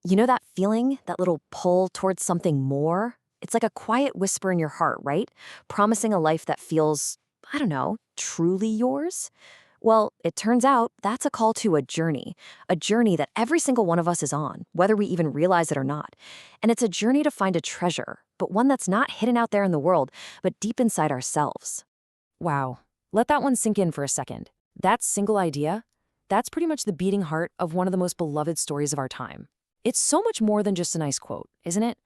You know that feeling, that little pull towards something more? It's like a quiet whisper in your heart, right? Promising a life that feels, I don't know, truly yours? Well, it turns out that's a call to a journey that every single one of us is on, whether we even realize it or not. And it's a journey to find a treasure, but one that's not hidden out there in the world, but deep inside ourselves. Wow. Let that one sink in for a second. That single idea, that's pretty much the beating heart of one of the most beloved stories of our time. It's so much more than just a nice quote, isn't it?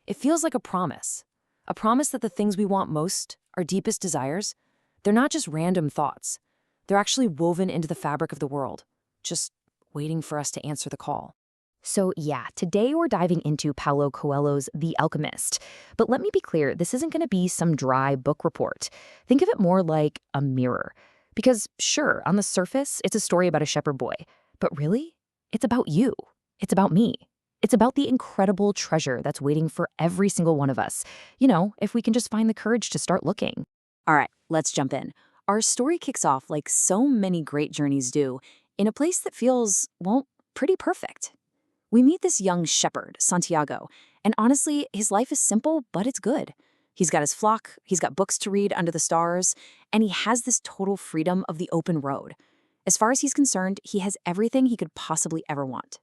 It feels like a promise that the things we want most, our deepest desires, they're not just random thoughts. They're actually woven into the fabric of the world, just waiting for us to answer the call. So yeah, today we're diving into Paulo Coelho's The Alchemist. But let me be clear, this isn't going to be some dry book report. Think of it more like a mirror. Because sure, on the surface, it's a story about a shepherd boy. But really, it's about you. It's about me. It's about the incredible treasure that's waiting for every single one of us. If we can just find the courage to start looking. All right, let's jump in. Our story kicks off like so many great journeys do, in a place that feels, well, pretty perfect. We meet this young shepherd, Santiago, and honestly, his life is simple, but it's good. He's got his flock, he's got books to read under the stars, and he has this total freedom of the open road. As far as he's concerned, he has everything he could possibly ever want.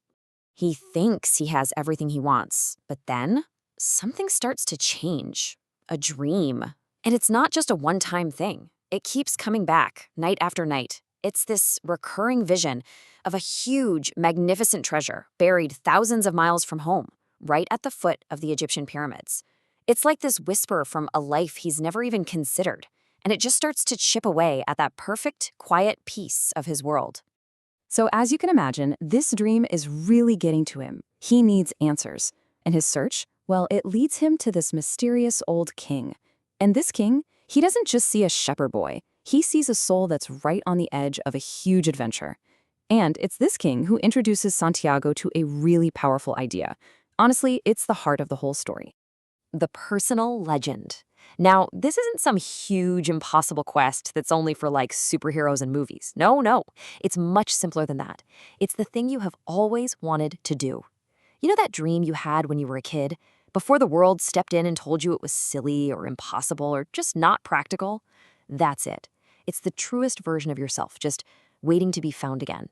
He thinks he has everything he wants, but then something starts to change. A dream. And it's not just a one-time thing. It keeps coming back, night after night. It's this recurring vision of a huge, magnificent treasure buried thousands of miles from home, right at the foot of the Egyptian pyramids. It's like this whisper from a life he's never even considered, and it just starts to chip away at that perfect, quiet piece of his world. So as you can imagine, this dream is really getting to him. He needs answers. And his search, well, it leads him to this mysterious old king. And this king, he doesn't just see a shepherd boy. He sees a soul that's right on the edge of a huge adventure. And it's this king who introduces Santiago to a really powerful idea. Honestly, it's the heart of the whole story. The personal legend. Now, this isn't some huge, impossible quest that's only for like superheroes and movies. No. It's much simpler than that. It's the thing you have always wanted to do. You know that dream you had when you were a kid? Before the world stepped in and told you it was silly or impossible or just not practical? That's it. It's the truest version of yourself, just waiting to be found again.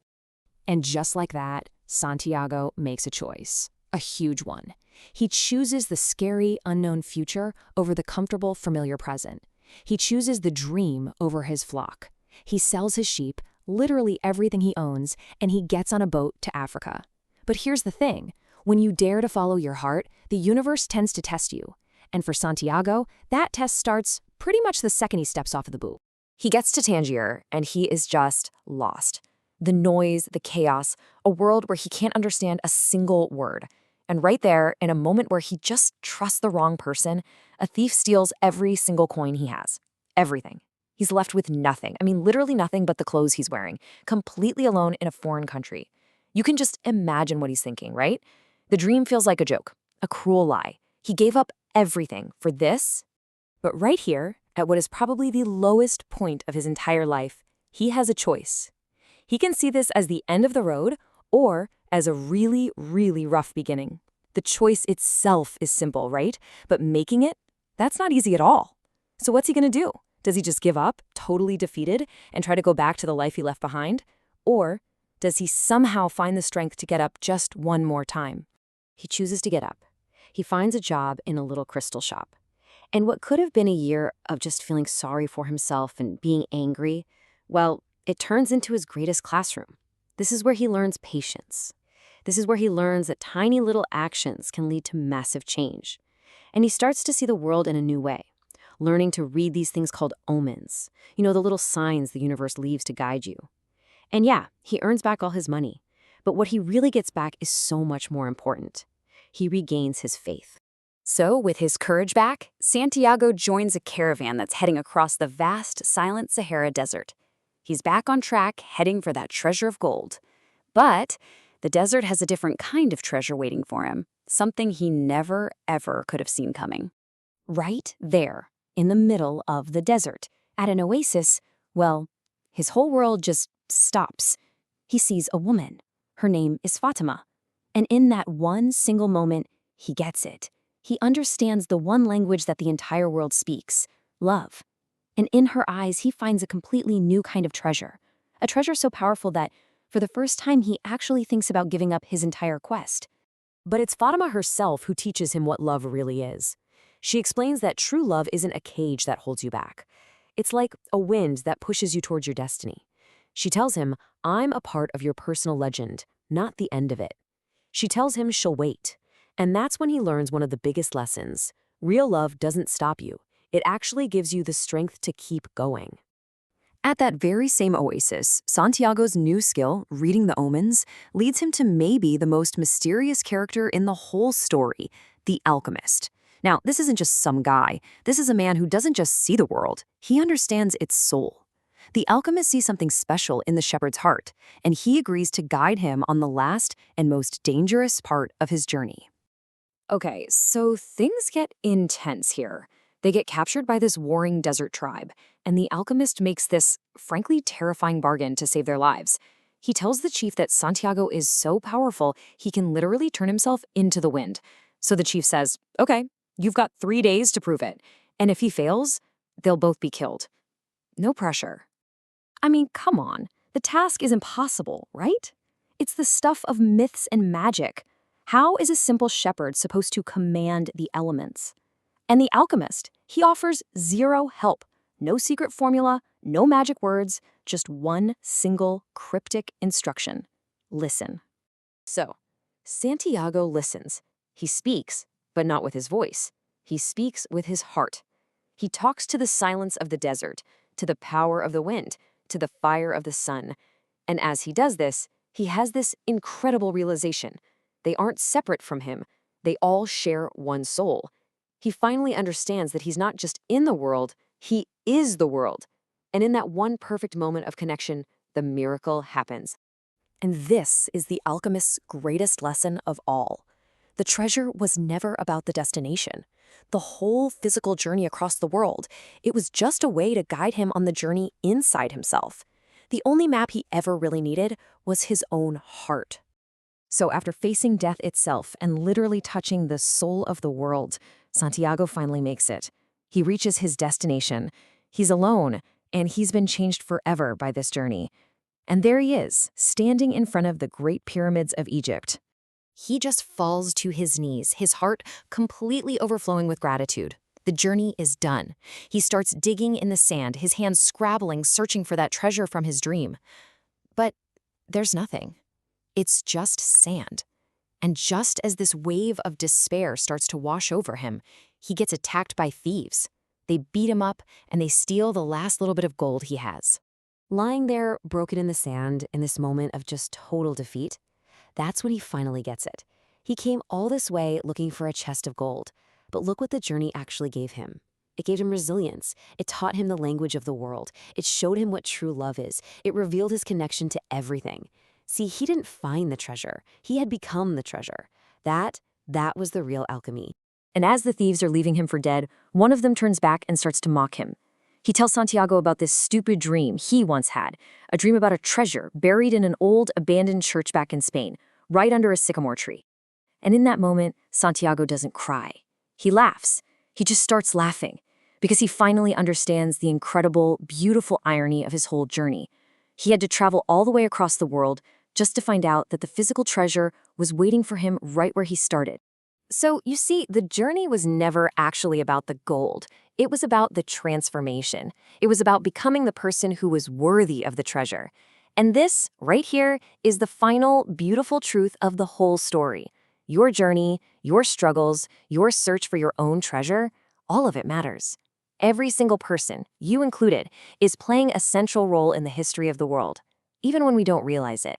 And just like that, Santiago makes a choice. A huge one. He chooses the scary, unknown future over the comfortable, familiar present. He chooses the dream over his flock. He sells his sheep, literally everything he owns, and he gets on a boat to Africa. But here's the thing. When you dare to follow your heart, the universe tends to test you. And for Santiago, that test starts pretty much the second he steps off of the boat. He gets to Tangier, and he is just lost. The noise, the chaos, a world where he can't understand a single word. And right there, in a moment where he just trusts the wrong person, a thief steals every single coin he has. Everything. He's left with nothing. I mean, literally nothing but the clothes he's wearing. Completely alone in a foreign country. You can just imagine what he's thinking, right? The dream feels like a joke, a cruel lie. He gave up everything for this. But right here, at what is probably the lowest point of his entire life, he has a choice. He can see this as the end of the road or as a really, really rough beginning. The choice itself is simple, right? But making it, that's not easy at all. So what's he going to do? Does he just give up, totally defeated, and try to go back to the life he left behind? Or does he somehow find the strength to get up just one more time? He chooses to get up. He finds a job in a little crystal shop. And what could have been a year of just feeling sorry for himself and being angry, well, it turns into his greatest classroom. This is where he learns patience. This is where he learns that tiny little actions can lead to massive change. And he starts to see the world in a new way, learning to read these things called omens, the little signs the universe leaves to guide you. And yeah, he earns back all his money. But what he really gets back is so much more important. He regains his faith. So, with his courage back, Santiago joins a caravan that's heading across the vast, silent Sahara Desert. He's back on track, heading for that treasure of gold. But the desert has a different kind of treasure waiting for him, something he never, ever could have seen coming. Right there, in the middle of the desert, at an oasis, well, his whole world just stops. He sees a woman. Her name is Fatima. And in that one single moment, he gets it. He understands the one language that the entire world speaks, love. And in her eyes, he finds a completely new kind of treasure. A treasure so powerful that, for the first time, he actually thinks about giving up his entire quest. But it's Fatima herself who teaches him what love really is. She explains that true love isn't a cage that holds you back. It's like a wind that pushes you towards your destiny. She tells him, I'm a part of your personal legend, not the end of it. She tells him she'll wait. And that's when he learns one of the biggest lessons. Real love doesn't stop you. It actually gives you the strength to keep going. At that very same oasis, Santiago's new skill, reading the omens, leads him to maybe the most mysterious character in the whole story, the Alchemist. Now, this isn't just some guy. This is a man who doesn't just see the world, he understands its soul. The Alchemist sees something special in the shepherd's heart, and he agrees to guide him on the last and most dangerous part of his journey. Okay, so things get intense here. They get captured by this warring desert tribe, and the Alchemist makes this, frankly, terrifying bargain to save their lives. He tells the chief that Santiago is so powerful, he can literally turn himself into the wind. So the chief says, okay, you've got 3 days to prove it. And if he fails, they'll both be killed. No pressure. I mean, come on. The task is impossible, right? It's the stuff of myths and magic. How is a simple shepherd supposed to command the elements? And the Alchemist, he offers zero help. No secret formula, no magic words, just one single cryptic instruction. Listen. So, Santiago listens. He speaks, but not with his voice. He speaks with his heart. He talks to the silence of the desert, to the power of the wind, to the fire of the sun. And as he does this, he has this incredible realization. They aren't separate from him. They all share one soul. He finally understands that he's not just in the world, he is the world. And in that one perfect moment of connection, the miracle happens. And this is the Alchemist's greatest lesson of all. The treasure was never about the destination. The whole physical journey across the world, it was just a way to guide him on the journey inside himself. The only map he ever really needed was his own heart. So after facing death itself and literally touching the soul of the world, Santiago finally makes it. He reaches his destination. He's alone, and he's been changed forever by this journey. And there he is, standing in front of the Great Pyramids of Egypt. He just falls to his knees, his heart completely overflowing with gratitude. The journey is done. He starts digging in the sand, his hands scrabbling, searching for that treasure from his dream. But there's nothing. It's just sand. And just as this wave of despair starts to wash over him, he gets attacked by thieves. They beat him up, and they steal the last little bit of gold he has. Lying there, broken in the sand, in this moment of just total defeat, that's when he finally gets it. He came all this way looking for a chest of gold, but look what the journey actually gave him. It gave him resilience. It taught him the language of the world. It showed him what true love is. It revealed his connection to everything. See, he didn't find the treasure. He had become the treasure. That was the real alchemy. And as the thieves are leaving him for dead, one of them turns back and starts to mock him. He tells Santiago about this stupid dream he once had, a dream about a treasure buried in an old, abandoned church back in Spain, right under a sycamore tree. And in that moment, Santiago doesn't cry. He laughs. He just starts laughing, because he finally understands the incredible, beautiful irony of his whole journey. He had to travel all the way across the world just to find out that the physical treasure was waiting for him right where he started. So, you see, the journey was never actually about the gold. It was about the transformation. It was about becoming the person who was worthy of the treasure. And this, right here, is the final, beautiful truth of the whole story. Your journey, your struggles, your search for your own treasure, all of it matters. Every single person, you included, is playing a central role in the history of the world, even when we don't realize it.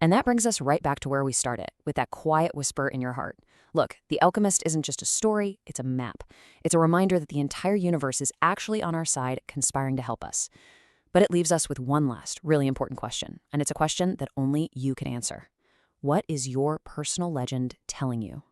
And that brings us right back to where we started, with that quiet whisper in your heart. Look, The Alchemist isn't just a story, it's a map. It's a reminder that the entire universe is actually on our side, conspiring to help us. But it leaves us with one last, really important question, and it's a question that only you can answer. What is your personal legend telling you?